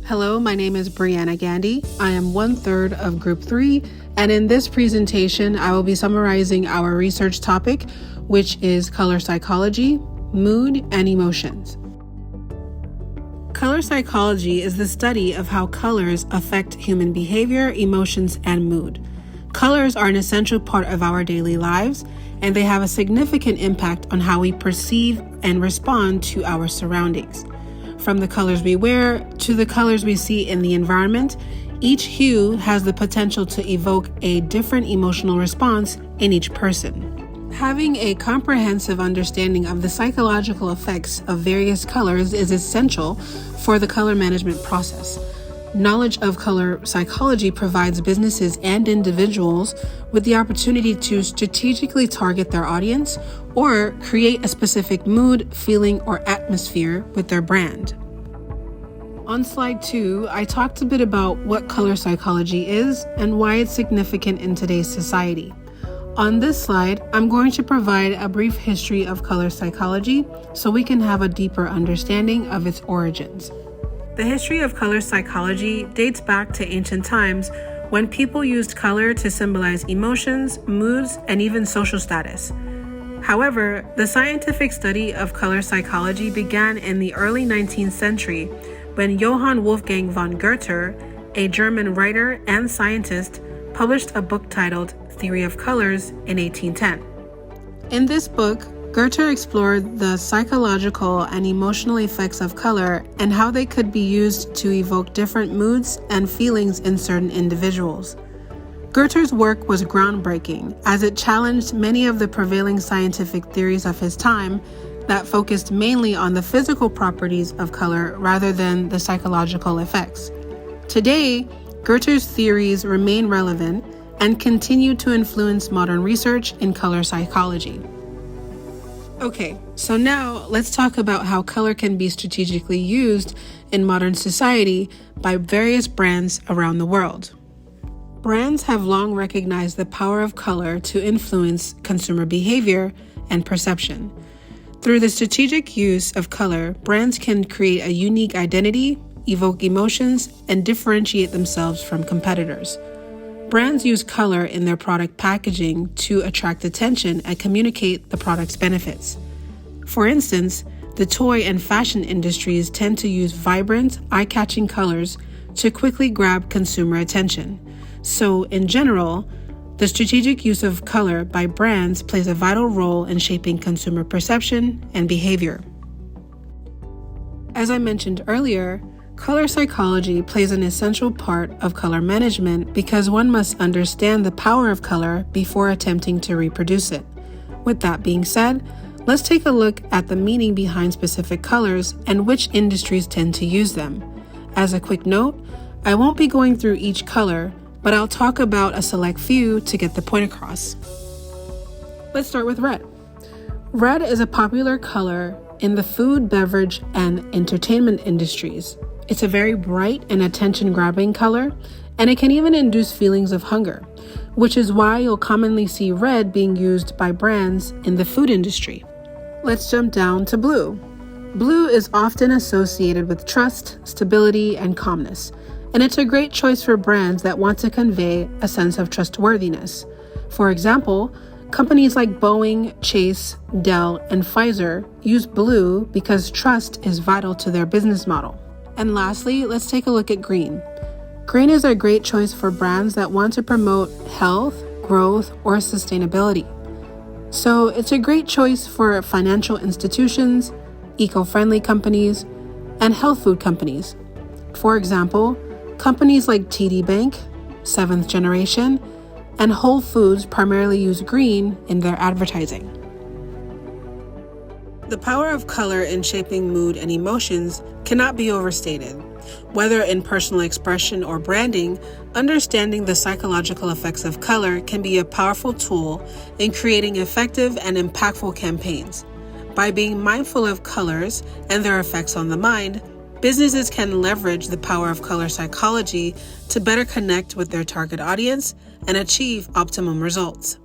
Hello, my name is Brianna Gandy. I am 1/3 of Group 3, and in this presentation, I will be summarizing our research topic, which is color psychology, mood, and emotions. Color psychology is the study of how colors affect human behavior, emotions, and mood. Colors are an essential part of our daily lives, and they have a significant impact on how we perceive and respond to our surroundings. From the colors we wear to the colors we see in the environment, each hue has the potential to evoke a different emotional response in each person. Having a comprehensive understanding of the psychological effects of various colors is essential for the color management process. Knowledge of color psychology provides businesses and individuals with the opportunity to strategically target their audience or create a specific mood, feeling, or atmosphere with their brand. On slide 2, I talked a bit about what color psychology is and why it's significant in today's society. On this slide, I'm going to provide a brief history of color psychology so we can have a deeper understanding of its origins. The history of color psychology dates back to ancient times when people used color to symbolize emotions, moods, and even social status. However, the scientific study of color psychology began in the early 19th century when Johann Wolfgang von Goethe, a German writer and scientist, published a book titled Theory of Colors in 1810. In this book, Goethe explored the psychological and emotional effects of color and how they could be used to evoke different moods and feelings in certain individuals. Goethe's work was groundbreaking as it challenged many of the prevailing scientific theories of his time that focused mainly on the physical properties of color rather than the psychological effects. Today, Goethe's theories remain relevant and continue to influence modern research in color psychology. Okay, so now let's talk about how color can be strategically used in modern society by various brands around the world. Brands have long recognized the power of color to influence consumer behavior and perception. Through the strategic use of color, brands can create a unique identity, evoke emotions, and differentiate themselves from competitors. Brands use color in their product packaging to attract attention and communicate the product's benefits. For instance, the toy and fashion industries tend to use vibrant, eye-catching colors to quickly grab consumer attention. So, in general, the strategic use of color by brands plays a vital role in shaping consumer perception and behavior. As I mentioned earlier, color psychology plays an essential part of color management because one must understand the power of color before attempting to reproduce it. With that being said, let's take a look at the meaning behind specific colors and which industries tend to use them. As a quick note, I won't be going through each color, but I'll talk about a select few to get the point across. Let's start with red. Red is a popular color in the food, beverage, and entertainment industries. It's a very bright and attention-grabbing color, and it can even induce feelings of hunger, which is why you'll commonly see red being used by brands in the food industry. Let's jump down to blue. Blue is often associated with trust, stability, and calmness, and it's a great choice for brands that want to convey a sense of trustworthiness. For example, companies like Boeing, Chase, Dell, and Pfizer use blue because trust is vital to their business model. And lastly, let's take a look at green. Green is a great choice for brands that want to promote health, growth, or sustainability. So it's a great choice for financial institutions, eco-friendly companies, and health food companies. For example, companies like TD Bank, Seventh Generation, and Whole Foods primarily use green in their advertising. The power of color in shaping mood and emotions cannot be overstated. Whether in personal expression or branding, understanding the psychological effects of color can be a powerful tool in creating effective and impactful campaigns. By being mindful of colors and their effects on the mind, businesses can leverage the power of color psychology to better connect with their target audience and achieve optimum results.